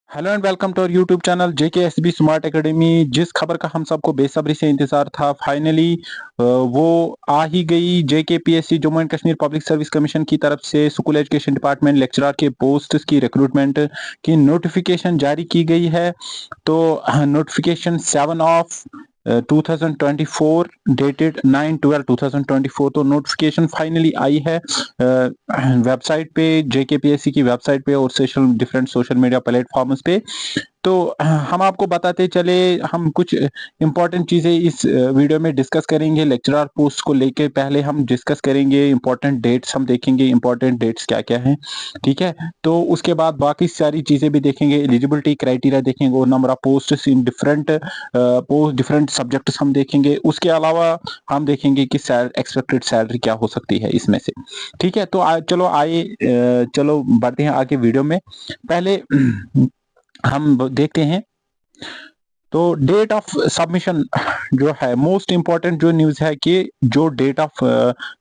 Hello and welcome to our YouTube channel JKSB smart academy. जिस खबर का हम सबको बेसब्री से इंतजार था, फाइनली वो आ ही गई। JKPSC Jammu and Kashmir public service commission की तरफ से स्कूल एजुकेशन डिपार्टमेंट लेक्चरर के पोस्ट की रिक्रूटमेंट की नोटिफिकेशन जारी की गई है। तो नोटिफिकेशन 7 ऑफ 2024 डेटेड 9/12/2024। तो नोटिफिकेशन फाइनली आई है वेबसाइट पे, JKPSC की वेबसाइट पे और डिफरेंट सोशल मीडिया प्लेटफॉर्म्स पे। तो हम आपको बताते चले, हम कुछ इंपॉर्टेंट चीजें इस वीडियो में डिस्कस करेंगे। लेक्चरर पोस्ट को लेके पहले हम डिस्कस करेंगे, इंपॉर्टेंट डेट्स हम देखेंगे, इंपॉर्टेंट डेट्स क्या क्या हैं, ठीक है। तो उसके बाद बाकी सारी चीजें भी देखेंगे, एलिजिबिलिटी क्राइटेरिया देखेंगे और number of post in different subjects हम देखेंगे। उसके अलावा हम देखेंगे कि एक्सपेक्टेड सैलरी क्या हो सकती है इसमें से, ठीक है। तो चलो बढ़ते हैं आगे वीडियो में। पहले हम देखते हैं। तो डेट ऑफ सबमिशन जो है, मोस्ट इंपॉर्टेंट जो न्यूज है कि जो डेट ऑफ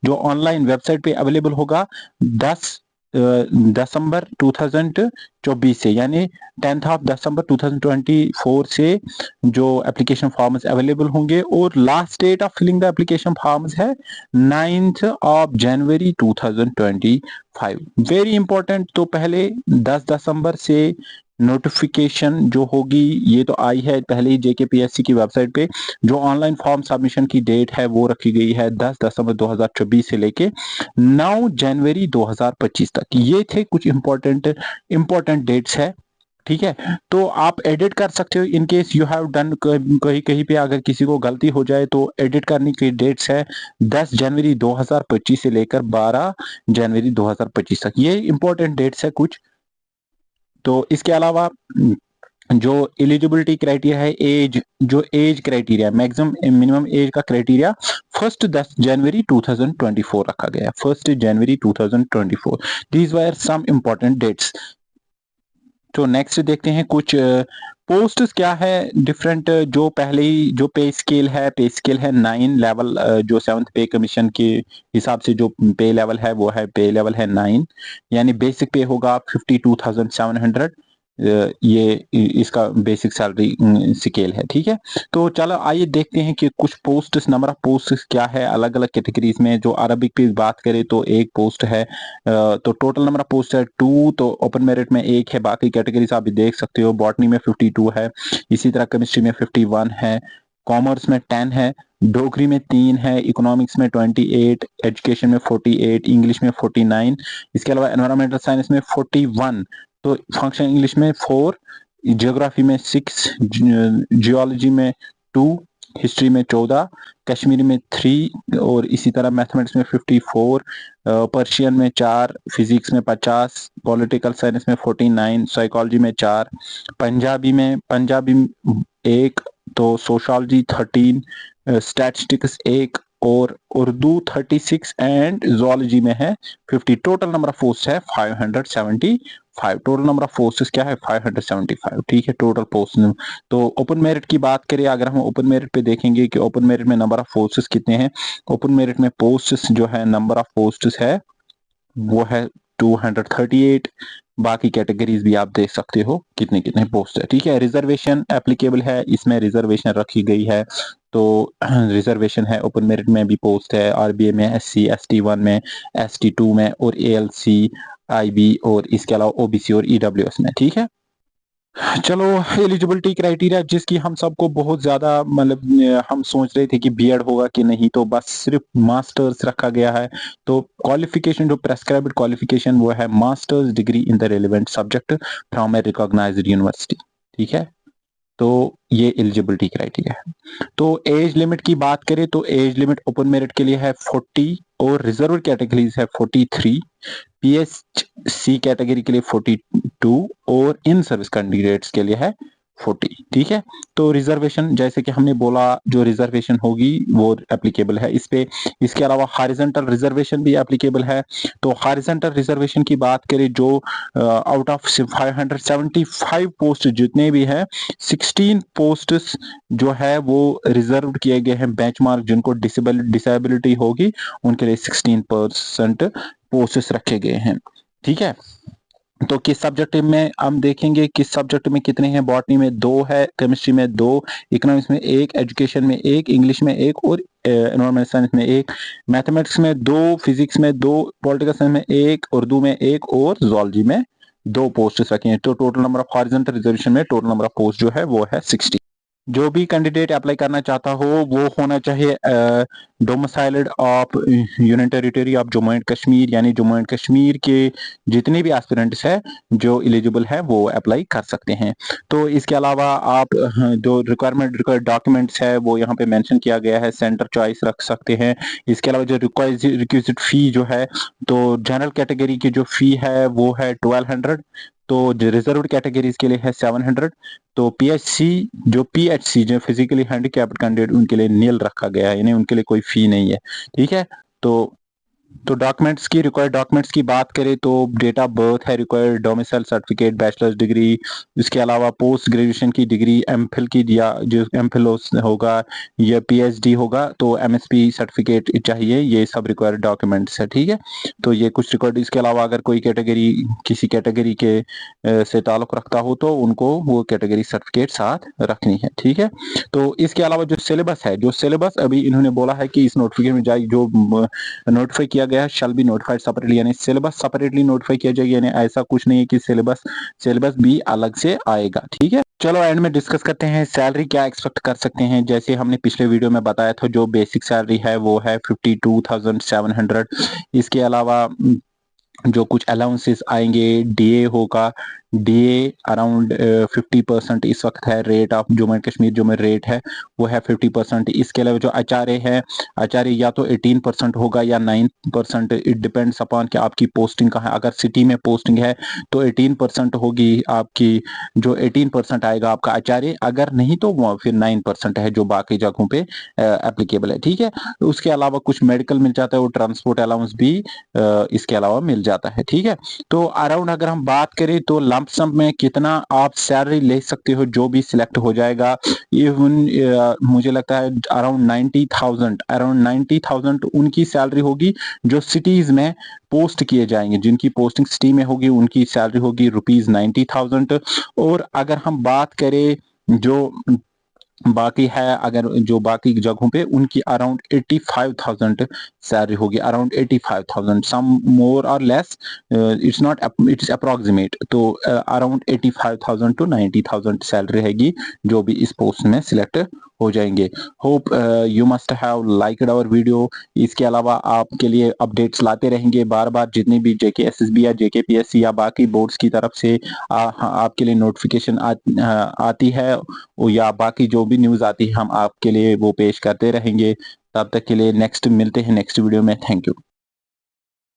जो ऑनलाइन वेबसाइट पे अवेलेबल होगा 10 दिसंबर 2024 से, यानी 10 दिसंबर 2024 से जो एप्लीकेशन फॉर्म्स अवेलेबल होंगे। और last date of filling the application forms है 9 जनवरी 2025। Very important. तो पहले 10 दिसंबर से नोटिफिकेशन जो होगी, ये तो आई है पहले ही JKPSC की वेबसाइट पे। जो ऑनलाइन फॉर्म सबमिशन की डेट है वो रखी गई है 10 दिसंबर 2024 से लेके 9 जनवरी 2025 तक। ये थे कुछ इंपॉर्टेंट डेट्स है, ठीक है। तो आप एडिट कर सकते हो in case you have done, कहीं कहीं पे अगर किसी को गलती हो जाए तो एडिट करने की डेट्स है 10 जनवरी 2025 से लेकर 12 जनवरी 2025 तक। ये इंपॉर्टेंट डेट्स है कुछ। तो इसके अलावा जो एलिजिबिलिटी क्राइटेरिया है, जो age criteria, maximum minimum age का क्राइटेरिया 1 जनवरी 2024 रखा गया। 1 जनवरी 2024। These were some important dates. तो नेक्स्ट देखते हैं कुछ पोस्ट क्या है डिफरेंट। जो पहले ही जो पे स्केल है 9 लेवल, जो 7th पे कमीशन के हिसाब से जो पे लेवल है वो है पे लेवल है 9, यानी बेसिक पे होगा 52,700। ये इसका बेसिक सैलरी स्केल है, ठीक है। तो चलो आइए देखते हैं कि कुछ पोस्ट, नंबर ऑफ पोस्ट क्या है अलग अलग कैटेगरीज में। जो अरबिक पे बात करें तो एक पोस्ट है, तो टोटल नंबर ऑफ पोस्ट है 2। तो ओपन मेरिट में एक है, बाकी कैटेगरीज आप भी देख सकते हो। बॉटनी में 52 है, इसी तरह केमिस्ट्री में 51 है, कॉमर्स में 10 है, डोगरी में 3 है, इकोनॉमिक्स में 28, एजुकेशन में 48, इंग्लिश में 49, इसके अलावा एनवायरमेंटल साइंस में 41, तो फंक्शन इंग्लिश में 4, जियोग्राफी में 6, जियोलॉजी में 2, हिस्ट्री में 14, कश्मीरी में 3, और इसी तरह मैथमेटिक्स में 54, पर्शियन में 4, फिजिक्स में 50, पॉलिटिकल साइंस में 49, साइकोलॉजी में 4, पंजाबी 1, तो सोशोलॉजी 13, स्टैटिस्टिक्स 1, और उर्दू 36, एंड जोलॉजी में है 50। टोटल नंबर ऑफ पोस्ट है 575। टोटल नंबर ऑफ पोस्ट्स क्या है 575, ठीक है, टोटल पोस्ट। तो ओपन मेरिट की बात करें, अगर हम ओपन मेरिट पे देखेंगे कि ओपन मेरिट में नंबर ऑफ पोस्ट्स कितने हैं। ओपन मेरिट में पोस्ट्स जो है, नंबर ऑफ पोस्ट्स है वो है 238। बाकी कैटेगरीज भी आप देख सकते हो कितने कितने पोस्ट है, ठीक है। रिजर्वेशन एप्लीकेबल है, इसमें रिजर्वेशन रखी गई है। तो रिजर्वेशन है, ओपन मेरिट में भी पोस्ट है, RBA में, SC ST 1 में, ST 2 में, और ALC IB, और इसके अलावा OBC और EWS में, ठीक है। चलो, एलिजिबिलिटी क्राइटेरिया जिसकी हम सबको बहुत ज्यादा मतलब हम सोच रहे थे कि बीएड होगा कि नहीं, तो बस सिर्फ मास्टर्स रखा गया है। तो क्वालिफिकेशन, जो प्रेस्क्राइब्ड क्वालिफिकेशन वो है master's degree in the relevant subject from a recognised university, ठीक है। तो ये एलिजिबिलिटी क्राइटेरिया है। तो एज लिमिट की बात करें तो एज लिमिट ओपन मेरिट के लिए है 40, और रिजर्व कैटेगरीज है 43, PSC कैटेगरी के लिए 42, और इन सर्विस कैंडिडेट्स के लिए है 40, ठीक है। तो रिजर्वेशन जैसे कि हमने बोला, जो रिजर्वेशन होगी वो एप्लीकेबल है इस पे। इसके अलावा हॉरिजॉन्टल रिजर्वेशन भी एप्लीकेबल है। तो हॉरिजॉन्टल रिजर्वेशन की बात करें, जो आउट ऑफ 575 पोस्ट जितने भी है, 16 पोस्ट्स जो है वो रिजर्व किए गए हैं बेंचमार्क जिनको डिसेबिलिटी होगी उनके लिए 16% पोस्ट्स रखे गए हैं, ठीक है। तो किस सब्जेक्ट में हम देखेंगे, किस सब्जेक्ट में कितने हैं। बॉटनी में 2 है, केमिस्ट्री में 2, इकोनॉमिक्स में 1, एजुकेशन में 1, इंग्लिश में 1 और एनवायरमेंट साइंस में 1, मैथमेटिक्स में 2, फिजिक्स में 2, पॉलिटिकल साइंस में 1, उर्दू में 1 और जूलॉजी में 2 पोस्ट रखे हैं। तो total number of horizontal reservation में टोटल नंबर ऑफ पोस्ट जो है वो है 60। जो भी कैंडिडेट अप्लाई करना चाहता हो वो होना चाहिए domiciled of union territory of Jammu and Kashmir, यानी जम्मू एंड कश्मीर के जितने भी एस्पिरेंट्स हैं जो एलिजिबल है वो अप्लाई कर सकते हैं। तो इसके अलावा आप जो रिक्वायरमेंट डॉक्यूमेंट्स है वो यहाँ पे मेंशन किया गया है, सेंटर चॉइस रख सकते हैं। इसके अलावा जो रिक्विजिट फी जो है, तो जनरल कैटेगरी की जो फी है वो है 1200, तो रिजर्व कैटेगरीज के लिए है 700। तो पीएचसी जो फिजिकली हैंडीकैप्ड कैंडिडेट उनके लिए नील रखा गया है, यानी उनके लिए कोई फी नहीं है। ठीक है। तो डॉक्यूमेंट्स की रिक्वायर्ड डॉक्यूमेंट्स की बात करें तो डेट ऑफ बर्थ है required, domicile certificate, bachelors degree, इसके अलावा पोस्ट ग्रेजुएशन की डिग्री, एमफिल की या जो एमफिल होगा या पीएचडी होगा तो एमएसपी सर्टिफिकेट चाहिए। ये सब रिक्वायर्ड डॉक्यूमेंट्स है। ठीक है। तो ये कुछ रिकॉर्ड। इसके अलावा अगर कोई कैटेगरी किसी कैटेगरी के से ताल्लुक रखता हो तो उनको वो कैटेगरी सर्टिफिकेट साथ रखनी है। ठीक है। तो इसके अलावा जो सिलेबस है, जो सिलेबस अभी इन्होंने बोला है कि इस नोटिफिकेशन में जाए जो नोटिफाई किया गया है शैल बी नोटिफाइड सेपरेटली, यानी सिलेबस सेपरेटली नोटिफाई किया जाएगा, यानी ऐसा कुछ नहीं है कि सिलेबस भी अलग से आएगा। ठीक है। चलो एंड में डिस्कस करते हैं सैलरी क्या एक्सपेक्ट कर सकते हैं। जैसे हमने पिछले वीडियो में बताया था जो बेसिक सैलरी है वो है 52,700। इसके अलावा जो कुछ अलाउंसेस आएंगे, डीए होगा, डीए अराउंड 50% इस वक्त है। Rate of Jammu and Kashmir जो में रेट है वो है 50%। इसके अलावा जो आचार्य है, आचार्य या तो 18% होगा या 9%, इट डिपेंड्स अपॉन कि आपकी पोस्टिंग कहाँ है। अगर सिटी में पोस्टिंग है तो 18% होगी आपकी, जो 18% आएगा आपका आचार्य, अगर नहीं तो वो फिर 9% है जो बाकी जगहों पे एप्लीकेबल है। ठीक है। उसके अलावा कुछ मेडिकल मिल जाता है, वो ट्रांसपोर्ट अलाउंस भी इसके अलावा मिल जाता है। ठीक है। तो अराउंड अगर हम बात करें तो लंप सम में कितना आप सैलरी ले सकते हो जो भी सिलेक्ट हो जाएगा, इवन मुझे लगता है अराउंड 90,000 उनकी सैलरी होगी जो सिटीज में पोस्ट किए जाएंगे। जिनकी पोस्टिंग सिटी में होगी उनकी सैलरी होगी ₹90,000। और अगर हम बात करें जो बाकी है, अगर जो बाकी जगहों पे उनकी अराउंड 85,000 सैलरी होगी, अराउंड 85,000, सम मोर और less, it's not, it's approximate. तो अराउंड 85,000 टू 90,000 सैलरी रहेगी जो भी इस पोस्ट में सिलेक्ट हो जाएंगे। Hope you must have liked our video. इसके अलावा आपके लिए अपडेट्स लाते रहेंगे बार बार, जितनी भी JKSSB या JKPSC या बाकी बोर्ड्स की तरफ से आपके लिए नोटिफिकेशन आती है या बाकी जो भी न्यूज़ आती है हम आपके लिए वो पेश करते रहेंगे। तब तक के लिए नेक्स्ट मिलते हैं नेक्स्ट वीडियो में। Thank you.